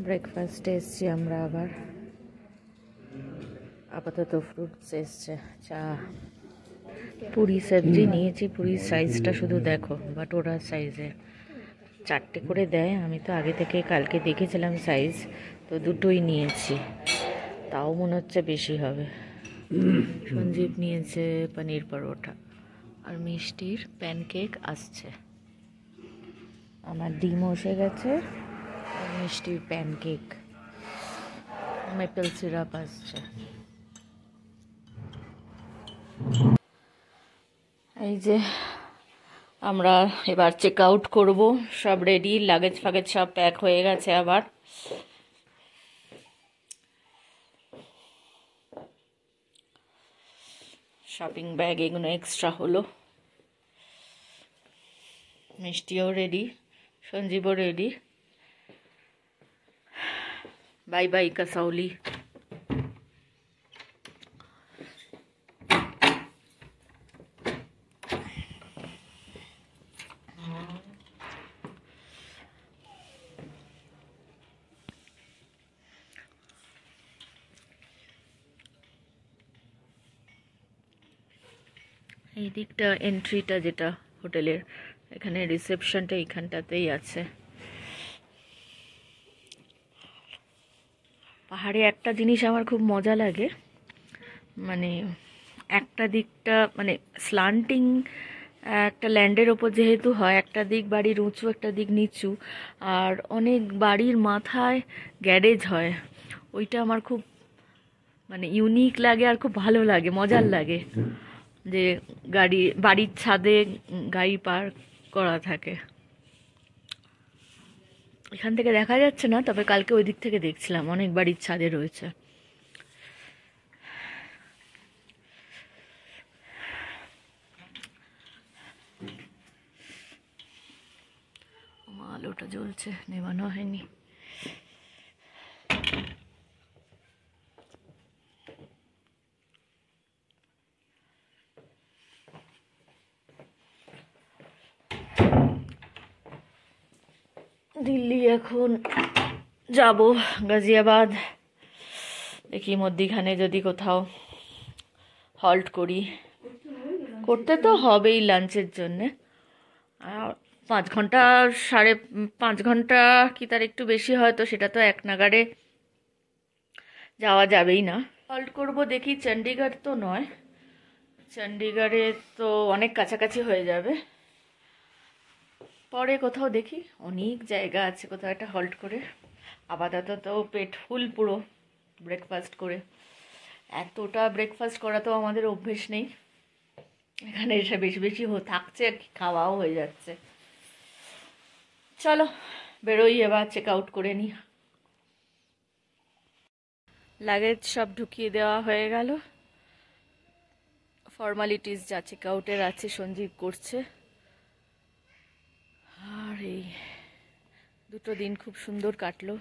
ব্রেকফাস্টে এসছি আমরা আবার। আপাতত ফ্রুটস এসছে, চা, পুরি সবজি নিয়েছি। পুরীর সাইজটা শুধু দেখো, বাটোরা সাইজের 4টে করে দেয়। আমি তো আগে থেকে কালকে দেখেছিলাম সাইজ, তো দুটোই নিয়েছি। তাও মনে হচ্ছে বেশি হবে। সঞ্জীব নিয়েছে পনির পরোটা, আর মিষ্টির প্যানকেক আসছে। আমার ডিমও এসে গেছে, আর মিষ্টির প্যানকেক, মেপল সিরাপ আসছে। এই যে আমরা এবার চেক আউট করবো, সব রেডি, লাগেজ ফাগেজ সব প্যাক হয়ে গেছে। আবার শপিং ব্যাগ এগুলো এক্সট্রা হলো। মিষ্টিও রেডি, সঞ্জীবও রেডি। Bye bye Kasauli. এই দিকটা এন্ট্রিটা, যেটা হোটেলের, এখানে রিসেপশনটা এইখানটাতেই আছে। পাহাড়ে একটা জিনিস আমার খুব মজা লাগে, মানে একটা দিকটা মানে স্লান্টিং একটা ল্যান্ডের ওপর যেহেতু হয়, একটা দিক বাড়ির উঁচু, একটা দিক নিচু, আর অনেক বাড়ির মাথায় গ্যারেজ হয়। ওইটা আমার খুব মানে ইউনিক লাগে, আর খুব ভালো লাগে, মজার লাগে যে বাড়ির ছাদে গাড়ি পার্ক করা থাকে। এখান থেকে দেখা যাচ্ছে না, তবে কালকে ওই দিক থেকে দেখছিলাম অনেক বাড়ির ছাদে রয়েছে। আলোটা জ্বলছে, নেভানো হয়নি। দিল্লি এখন যাব, গাজিয়াবাদ। দেখি মধ্যিখানে যদি কোথাও হল্ট করি। করতে তো হবেই লাঞ্চের জন্যে। 5 ঘন্টা, 5.5 ঘন্টা কি তার একটু বেশি, হয়তো সেটা তো এক নাগাড়ে যাওয়া যাবেই না। হল্ট করব দেখি, চণ্ডীগড় তো নয়, চণ্ডীগড়ে তো অনেক কাছাকাছি হয়ে যাবে। পরে কোথাও দেখি, অনেক জায়গা আছে, কোথাও একটা হল্ট করে। আপাতত তো পেট ফুল পুরো ব্রেকফাস্ট করে। এতটা ব্রেকফাস্ট করা তো আমাদের অভ্যেস নেই, এখানে এসে বেশি বেশি থাকছে, আর কি খাওয়াও হয়ে যাচ্ছে। চলো বেরোই এবার, চেক আউট করে নিই। লাগেজ সব ঢুকিয়ে দেওয়া হয়ে গেল। ফর্মালিটিস যা চেক আউটের আছে সঞ্জীব করছে। আর এই 2 দিন খুব সুন্দর কাটলো।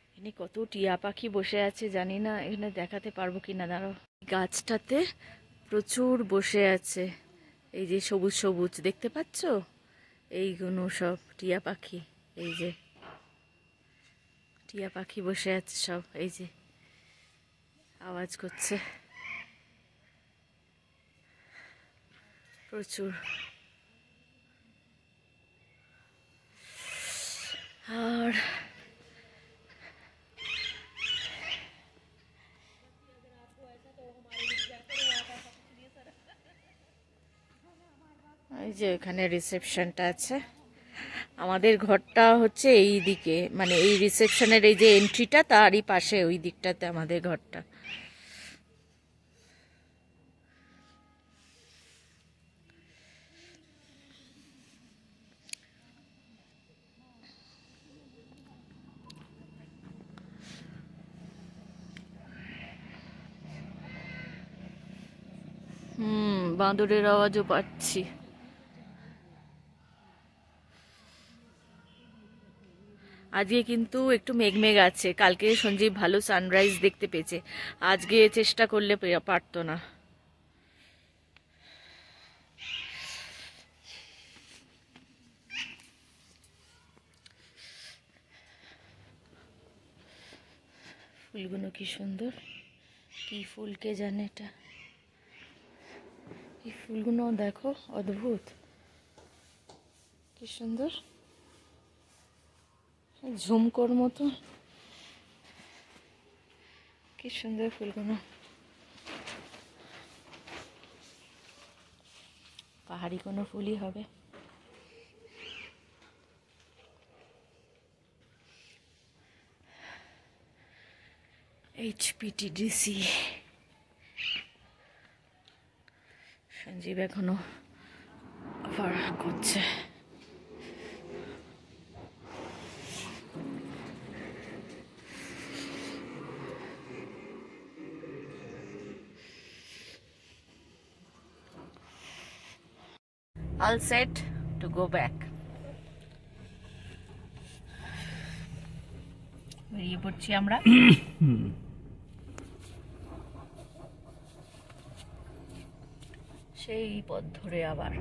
এখানে কত টিয়া পাখি বসে আছে জানি না, এখানে দেখাতে পারবো কি না, দাঁড়াও। গাছটাতে প্রচুর বসে আছে, এই যে সবুজ সবুজ দেখতে পাচ্ছ, এইগুলো সব টিয়া পাখি। এই যে টিয়া পাখি বসে আছে সব, এই যে আওয়াজ করছে প্রচুর। আর এই যে এখানে রিসেপশনটা আছে। আমাদের ঘরটা হচ্ছে এই দিকে, মানে এই রিসেপশনের এই যে এন্ট্রিটা, তারই পাশে ওই দিকটাতে আমাদের ঘরটা। বাঁদরের আওয়াজও পাচ্ছি। আজকে কিন্তু একটু মেঘমেঘ আছে, কালকে সঞ্জীব ভালো সানরাইজ দেখতে পেয়েছে, আজকে চেষ্টা করলে পারতো না। ফুলগুলো কি সুন্দর, কি ফুল কে জানে এটা। এই ফুলগুলো দেখো, অদ্ভুত, কি সুন্দর, ঝুমকোর মতো, কি সুন্দর ফুলগুলো। পাহাড়ি কোনো ফুলই হবে। HPTDC। সঞ্জীব এখনো আবার করছে। All set to go back. বেরিয়ে পড়ছি আমরা। সেই পথ ধরে আবার।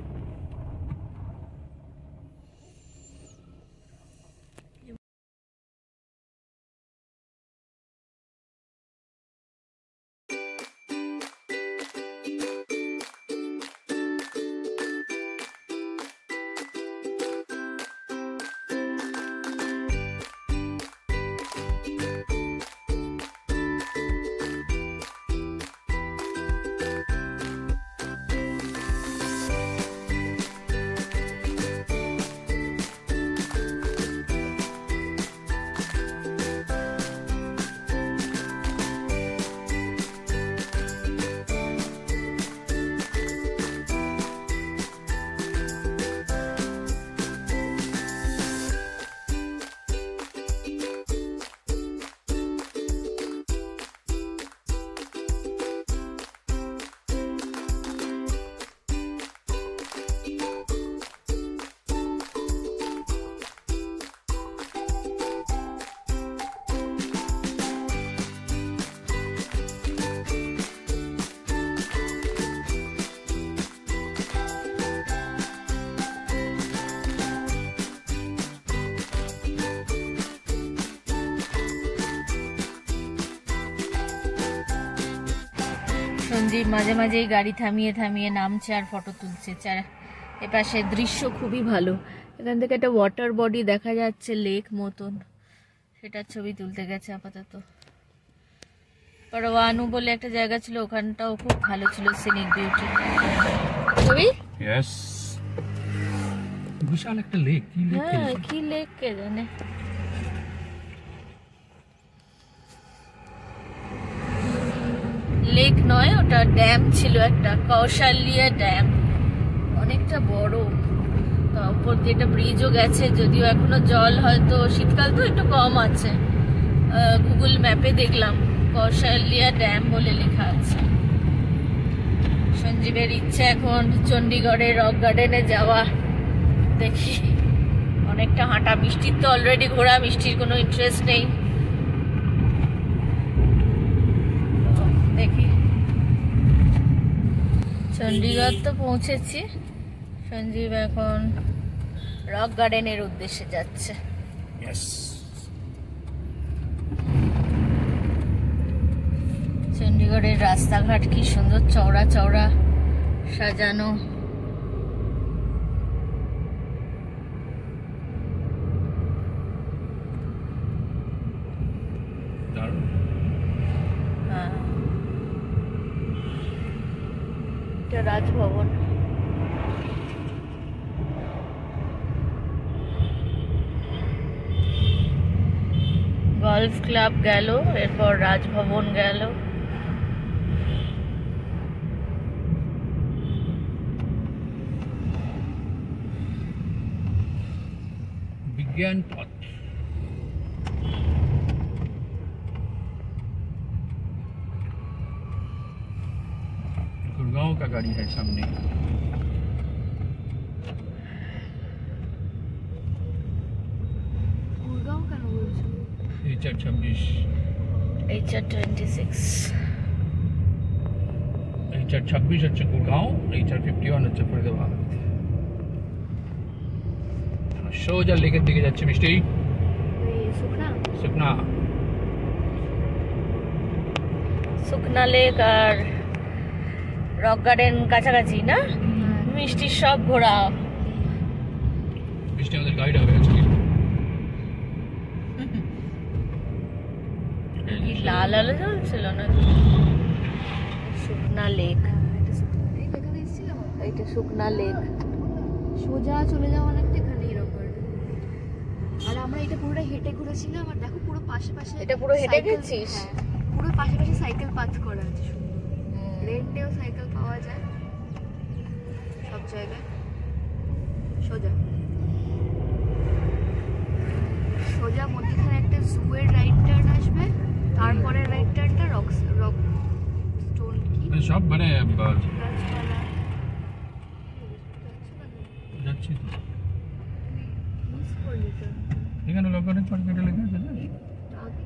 সঞ্জীব মাঝে মাঝেই গাড়ি থামিয়ে থামিয়ে নামছে আর ফটো তুলছে। এপাশে দৃশ্য খুবই ভালো, এখান থেকে একটা ওয়াটার বডি দেখা যাচ্ছে, লেক মতন, সেটার ছবি তুলতে গেছে আপাতত। পরওয়ানু বলে একটা জায়গা ছিল, ওখানটাও খুব ভালো ছিল, সিনিক বিউটি। ছবি यस বিশাল একটা লেক। হ্যাঁ, কি লেক কে জানে। লেক নয়, ওটা ড্যাম ছিল একটা, কৌশালিয়া ড্যাম, অনেকটা বড়। উপর দিয়ে একটা ব্রিজও গেছে, যদিও এখনো জল হয়তো শীতকাল তো একটু কম আছে। গুগল ম্যাপে দেখলাম কৌশালিয়া ড্যাম বলে লেখা আছে। সঞ্জীবের ইচ্ছে এখন চণ্ডীগড়ে রক গার্ডেনে যাওয়া, দেখি অনেকটা হাঁটা। মিষ্টির তো অলরেডি ঘোরা, মিষ্টির কোনো ইন্টারেস্ট নেই। দেখি, চণ্ডীগড় তো পৌঁছেছি, সঞ্জীব এখন রক গার্ডেনের উদ্দেশ্যে যাচ্ছে। চণ্ডীগড়ের রাস্তাঘাট কি সুন্দর, চওড়া চওড়া সাজানো। হ্যাঁ, এটা রাজভবন। গলফ ক্লাব গেল, এরপর রাজভবন গেল। विज्ञान पथ। गुड़गांव का गाड़ी है सामने। गुड़गांव का बोलছো? HR 26 HR 26 HR 26 হচ্ছে গুড়গাঁও, HR 51 হচ্ছে ফরিদাবাদ। সোজা লেকের দিকে যাচ্ছে মিষ্টি। সুখনা সুখনা শুকনা লেক আর রক গার্ডেন কাছাকাছি না? মিষ্টির সব ঘোরা। মিষ্টি আমাদের গাইড হবে আজকে। কি লাল আলো জ্বলছিল না? শুকনা লেক, এইটা শুকনা লেক। সোজা চলে যাওয়া অনেকটা এখানে এরকম। আর আমরা এটা পুরোটা হেঁটে ঘুরেছিলাম। আর দেখো পুরো পাশে পাশে এটা পুরো হেঁটে সাইকেল- গেছিস? হ্যাঁ, পুরো পাশে পাশে সাইকেল পাথ করা আছে। রেন্টেও সাইকেল পাওয়া যায় সব জায়গায়। সোজা সোজা মধ্যখানে একটা জুয়ের রাইট টার্ন আসবে, তারপরে রাইট টার্নটা রক স্টোন কি সব মানে গাছপালা। যাচ্ছি তো মিস করলি তো। এখানে লোকালের পার্ক এটা লেখা আছে না? আগে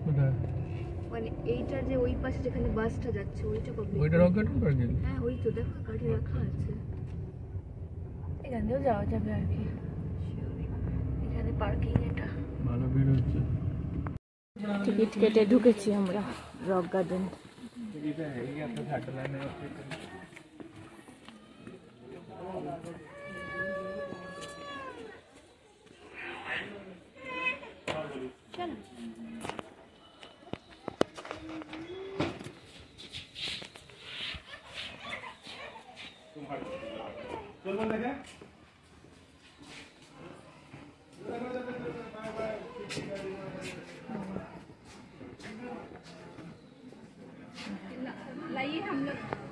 কোথায়? মানে এইটা যে ওই পাশে যেখানে বাসটা যাচ্ছে ওইটা পাবলিক। ওইটা রক গার্ডেন পার্কে? হ্যাঁ ওই তো দেখো গাড়ি রাখা আছে। এখান দিয়েও যাওয়া যাবে আর কি, এখানে পার্কিং। এটা ভালো ভিড় হচ্ছে। টিকিট কেটে ঢুকেছি আমরা রক গার্ডেন।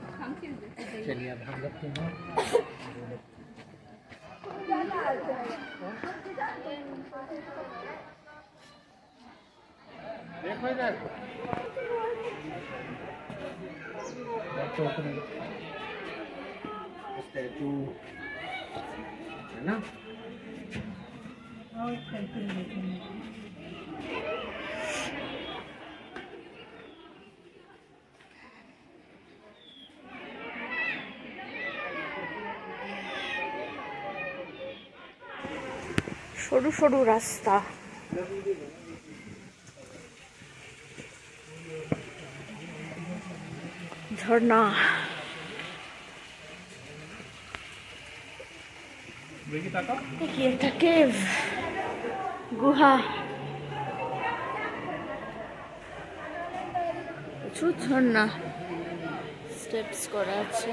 चलिए अब हम लोग देखो इधर स्टैचू है ना। সরু সরু রাস্তা, ঝর্ণা। কি একটা কেভ, গুহা, প্রচুর ঝর্ণা, স্টেপস করা আছে।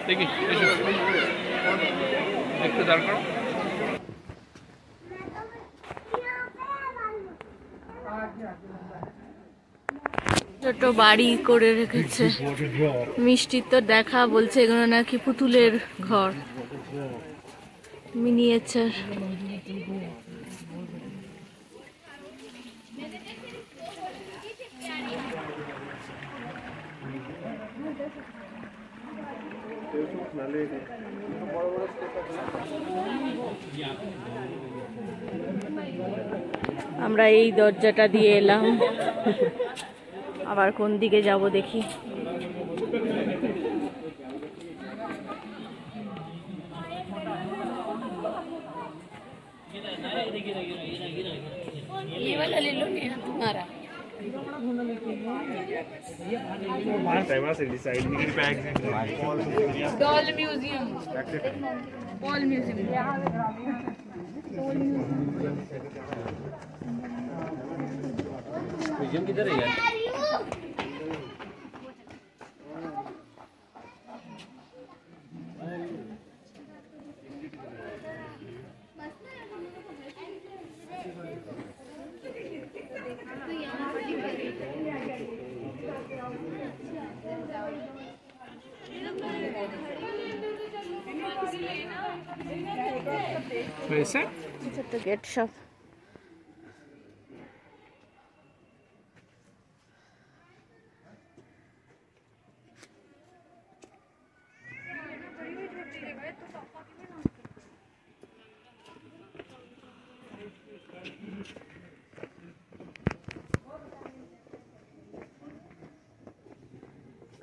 देखिए একটু দাঁড় করো। ছোট বাড়ি করে রেখেছে। মিষ্টির তো দেখা, বলছে এগুলো নাকি পুতুলের ঘর, মিনিয়েচার। আমরা এই দরজাটা দিয়ে এলাম, আবার কোন দিকে যাব দেখি। ये वाला ले लो ना तुम्हारा। Doll museum, Paul museum. Museum किधर है यार? वैसे ছোট্ট গেট শপ।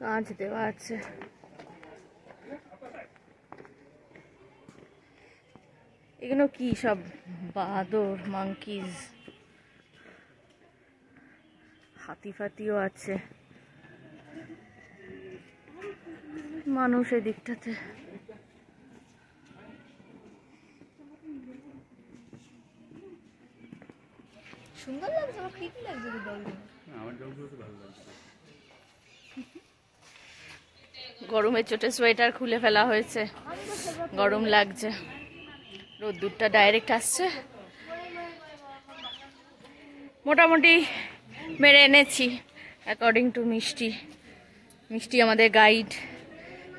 কাঁচ দেওয়া আছে। এগুলো কি সব? বাঁদর, মাংকিজ, হাতি ফাতিও আছে, মানুষ এদিকটাতে। সুন্দর লাগছে, আমার কি লাগছে রে দলগুলো? আমার জলগুলো তো ভালো লাগছে। গরমের চোটে সোয়েটার খুলে ফেলা হয়েছে, গরম লাগছে, রোদ্দুরটা ডাইরেক্ট আসছে। মোটামুটি মেরে এনেছি অ্যাকর্ডিং টু মিষ্টি। মিষ্টি আমাদের গাইড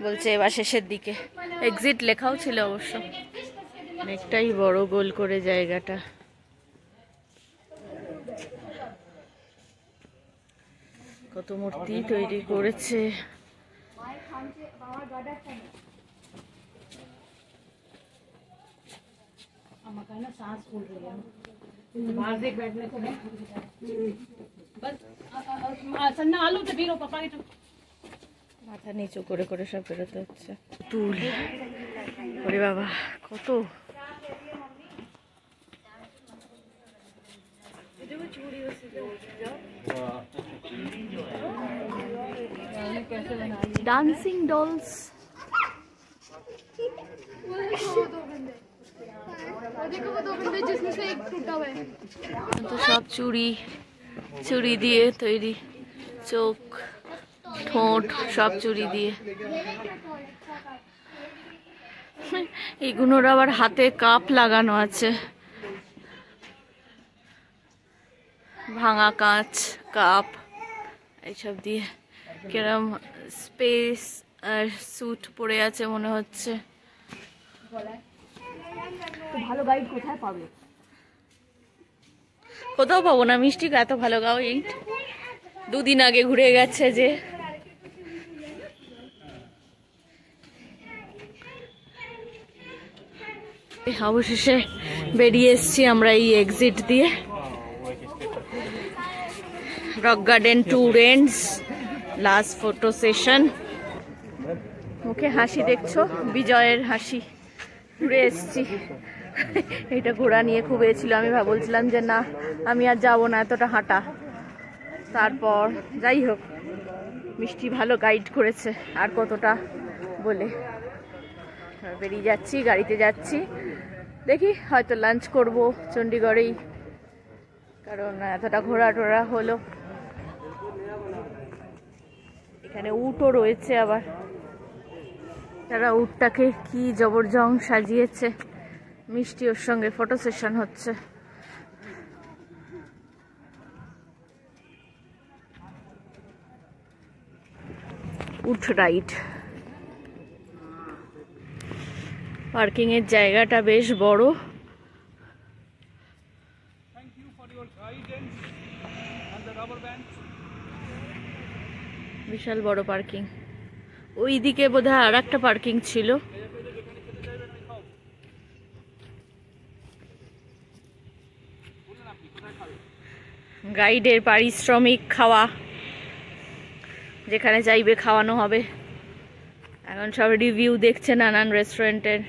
বলছে এবার শেষের দিকে। এক্সিট লেখাও ছিল অবশ্য। অনেকটাই বড় গোল করে জায়গাটা। কত মূর্তি তৈরি করেছে। মাথা নিচু করে করে সব বেরোতে হচ্ছে। তুল, ওরে বাবা কত! डांसिंग डॉल्स, जिसमें से एक टूटा हुआ है। तो सब चूड़ी चूड़ी दिए तैरी, चोख ठोंट सब चूड़ी दिए। এগুলোর আবার হাতে কাপ লাগানো আছে, ভাঙা কাঁচ কাপ এইসব দিয়ে। কিরম স্পেস আর স্যুট পরে আছে মনে হচ্ছে। ভালো গাইড কোথায় পাবে? কোথাও পাবো না। মিষ্টি এত ভালো গাও, এই দুদিন আগে ঘুরে গেছে যে। অবশেষে বেরিয়ে এসছি আমরা এই এক্সিট দিয়ে। Rock garden tour ends, last photo session. মুখে হাসি দেখছো, বিজয়ের হাসি। ঘুরে এসছি। এটা ঘোরা নিয়ে খুব ছিল। আমি বলছিলাম যে না আমি আর যাবো না, এতটা হাঁটা। তারপর যাই হোক, মিষ্টি ভালো গাইড করেছে, আর কতটা বলে। বেরিয়ে যাচ্ছি, গাড়িতে যাচ্ছি। দেখি হয়তো লাঞ্চ করব চণ্ডীগড়েই, কারণ এতটা ঘোরা টোরা হলো। এখানে উটও রয়েছে আবার। তারা উটটাকে কি জবরজং সাজিয়েছে। মিষ্টি ওর সঙ্গে ফটো সেশন হচ্ছে। উট রাইড। পার্কিং এর জায়গাটা বেশ বড়। বিশাল বড় পার্কিং। ওইদিকে বোধহয় আর একটা পার্কিং ছিল। গাইডের পারিশ্রমিক খাওয়া, যেখানে চাইবে খাওয়ানো হবে। এখন সব রিভিউ দেখছে নানান রেস্টুরেন্টের।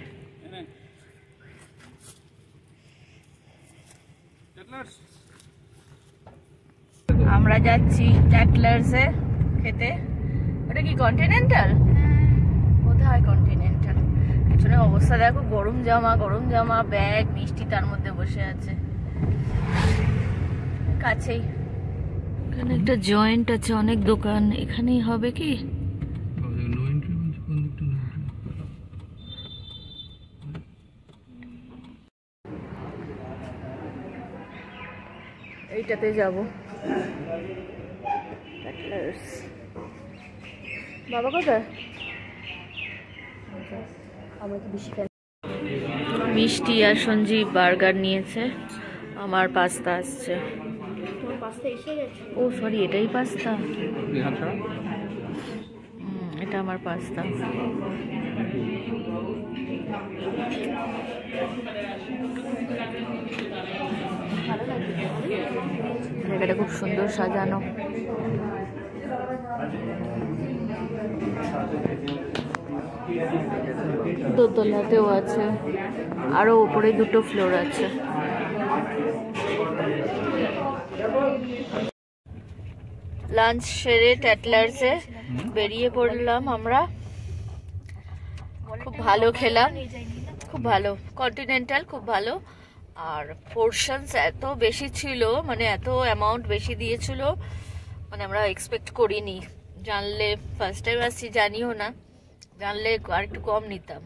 আমরা যাচ্ছি ট্যাটলার্সে খেতে। ওটা কি কন্টিনেন্টাল? কোথায় কন্টিনেন্টাল? পিছনে অবস্থা দেখো, গরম জামা ব্যাগ, মিষ্টি তার মধ্যে বসে আছে কাছেই। এখানে একটা জয়েন্ট আছে, অনেক দোকান। এখানেই হবে কি? এইটাতে যাব। বাবা কোথায়? মিষ্টি আর সঞ্জীব বার্গার নিয়েছে, আমার পাস্তা আসছে। ও সরি, এটাই পাস্তা। এটা আমার পাস্তা। জায়গাটা খুব সুন্দর সাজানো। দোতলাতেও আছে, আরো উপরে 2টো ফ্লোর আছে। লাঞ্চ সেরে ট্যাটলার্সে বেরিয়ে পড়লাম আমরা। খুব ভালো খেলাম, খুব ভালো, কন্টিনেন্টাল খুব ভালো। আর পোর্শনস এত বেশি ছিল, মানে এত অ্যামাউন্ট বেশি দিয়েছিল, মানে আমরা এক্সপেক্ট করিনি। জানলে, ফার্স্ট টাইম আসছি জানিও না, জানলে আর একটু কম নিতাম।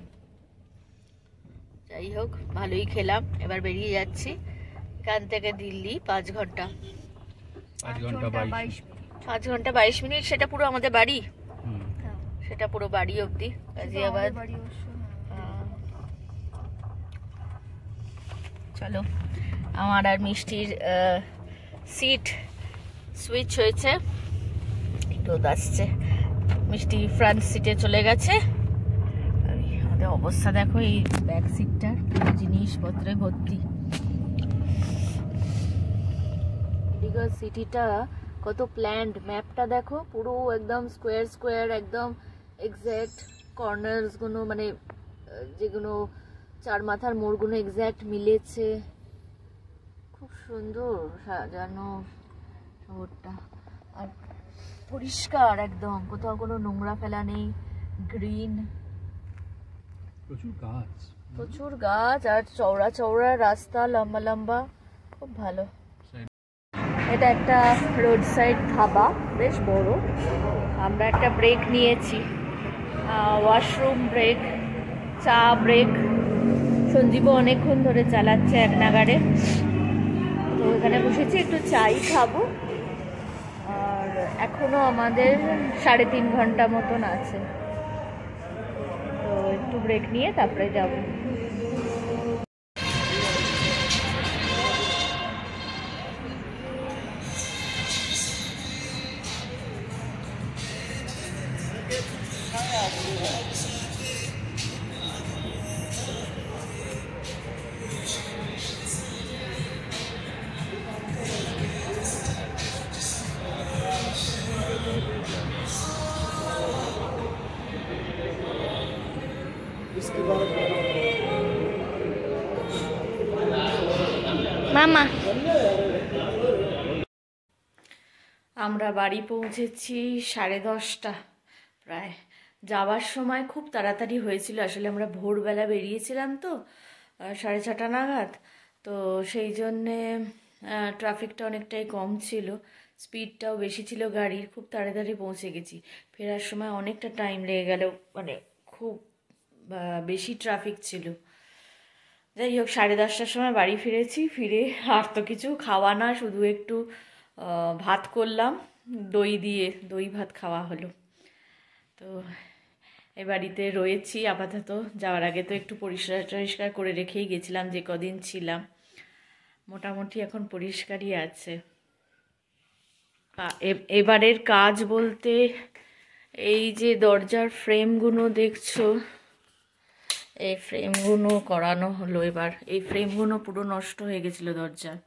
যাই হোক, ভালোই খেলাম। এবার বেরিয়ে যাচ্ছি এখান থেকে দিল্লি। 5 ঘন্টা 5 ঘন্টা 22 মিনিট। সেটা পুরো আমাদের বাড়ি, সেটা পুরো বাড়ি অবধি গাজিয়াবাদ। চলো, আমার আর মিষ্টির সিট সুইচ হয়েছে, রোদ আসছে। মিষ্টি ফ্রন্ট সিটে চলে গেছে। আমাদের অবস্থা দেখো, এই ব্যাক সিটটার জিনিসপত্রে ভর্তি। দীঘা সিটিটা কত প্ল্যান্ড, ম্যাপটা দেখো পুরো একদম স্কোয়ার স্কোয়ার, একদম এক্স্যাক্ট কর্নার্স গুলো, মানে যেগুলো চার মাথার মোড়গুলো এক্স্যাক্ট মিলেছে। খুব সুন্দর সাজানো শহরটা, আর পরিষ্কার একদম, কোথাও কোনো নোংরা ফেলা নেই, গ্রিন, প্রচুর গাছ, আর চওড়া চওড়া রাস্তা, লম্বা লম্বা, খুব ভালো। এটা একটা রোড সাইড ধাবা, বেশ বড়। আমরা একটা ব্রেক নিয়েছি, ওয়াশরুম ব্রেক, চা ব্রেক। সঞ্জীবও অনেকক্ষণ ধরে চালাচ্ছে এক নাগাড়ে, তো এখানে বসেছি, একটু চাই খাবো। আর এখনো আমাদের 3.5 ঘন্টা মতন আছে, তো একটু ব্রেক নিয়ে তারপরে যাবো। মামা, আমরা বাড়ি পৌঁছেছি 10:30 প্রায়। যাওয়ার সময় খুব তাড়াতাড়ি হয়েছিল, আসলে আমরা ভোরবেলা বেরিয়েছিলাম তো 6:30 নাগাদ, তো সেই জন্যে ট্রাফিকটা অনেকটাই কম ছিল, স্পিডটাও বেশি ছিল গাড়ির। খুব তাড়াতাড়ি পৌঁছে গেছি। ফেরার সময় অনেকটা টাইম লেগে গেল, মানে খুব বেশি ট্রাফিক ছিল। যাই হোক, 10:30টার সময় বাড়ি ফিরেছি। ফিরে আর তো কিছু খাওয়া না, শুধু একটু ভাত করলাম, দই ভাত খাওয়া হলো। তো এ বাড়িতে রয়েছি আপাতত। যাওয়ার আগে তো একটু পরিষ্কার করে রেখেই গেছিলাম, যে কদিন ছিলাম। মোটামুটি এখন পরিষ্কারই আছে। এবারের কাজ বলতে, এই যে দরজার ফ্রেমগুলো দেখছো, এই ফ্রেমগুলো করানো হলো এবার। এই ফ্রেমগুলো পুরো নষ্ট হয়ে গেছিলো দরজার।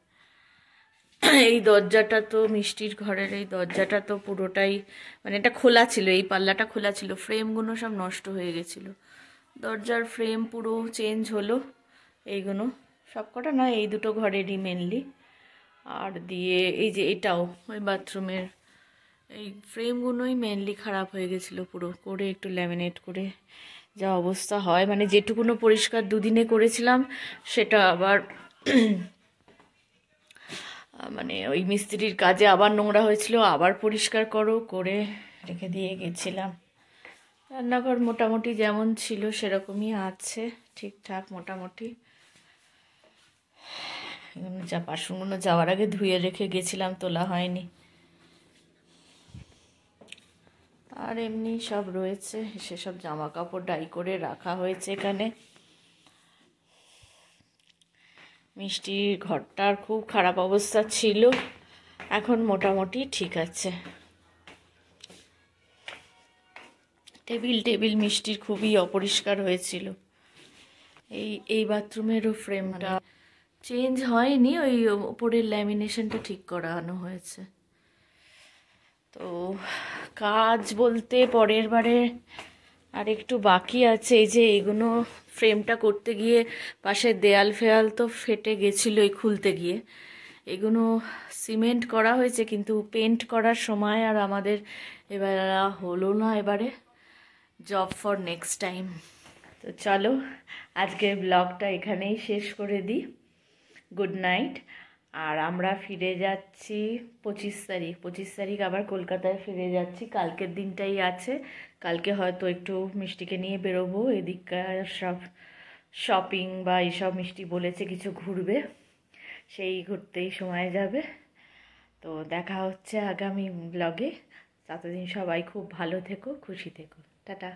এই দরজাটা তো, মিষ্টির ঘরের এই দরজাটা তো পুরোটাই, মানে এটা খোলা ছিল, এই পাল্লাটা খোলা ছিল, ফ্রেমগুলো সব নষ্ট হয়ে গেছিলো। দরজার ফ্রেম পুরো চেঞ্জ হলো। এইগুলো সবকটা না, এই দুটো ঘরেরই মেনলি। আর দিয়ে এই যে এটাও, ওই বাথরুমের এই ফ্রেমগুলোই মেনলি খারাপ হয়ে গেছিলো পুরো। করে একটু ল্যামিনেট করে যা অবস্থা হয়, মানে যেটুকুনো পরিষ্কার দুদিনে করেছিলাম, সেটা আবার মানে ওই মিস্ত্রির কাজে আবার নোংরা হয়েছিল, আবার পরিষ্কার করে রেখে দিয়ে গেছিলাম। রান্নাঘর মোটামুটি যেমন ছিল সেরকমই আছে, ঠিকঠাক মোটামুটি। যা বাসনগুলো যাওয়ার আগে ধুয়ে রেখে গেছিলাম, তোলা হয়নি। আর এমনি সব রয়েছে, সেসব জামা কাপড় ডাই করে রাখা হয়েছে এখানে। মিষ্টির ঘরটার খুব খারাপ অবস্থা ছিল, এখন মোটামুটি ঠিক আছে। টেবিল মিষ্টির খুবই অপরিষ্কার হয়েছিল। এই বাথরুমেরও ফ্রেমটা চেঞ্জ হয়নি, ওই উপরের ল্যামিনেশনটা ঠিক করানো হয়েছে। তো কাজ বলতে পরের বারে আর একটু বাকি আছে। এই যে এগুলো ফ্রেমটা করতে গিয়ে পাশের দেয়াল ফেয়াল তো ফেটে গেছিলো এই খুলতে গিয়ে। এগুলো সিমেন্ট করা হয়েছে কিন্তু পেন্ট করার সময় আর আমাদের এবার হলো না। এবারে জব ফর নেক্সট টাইম। তো চলো আজকের ব্লগটা এখানেই শেষ করে দিই। Good night. আর আমরা ফিরে যাচ্ছি 25 তারিখ আবার কলকাতায় ফিরে যাচ্ছি। কালকের দিনটাই আছে, কালকে হয়তো একটু মিষ্টিকে নিয়ে বেরোবো, এদিককার সব শপিং বা এইসব মিষ্টি বলেছে কিছু ঘুরবে, সেই ঘুরতেই সময় যাবে। তো দেখা হচ্ছে আগামী ব্লগে। ততদিন সবাই খুব ভালো থেকো, খুশি থেকো। টাটা।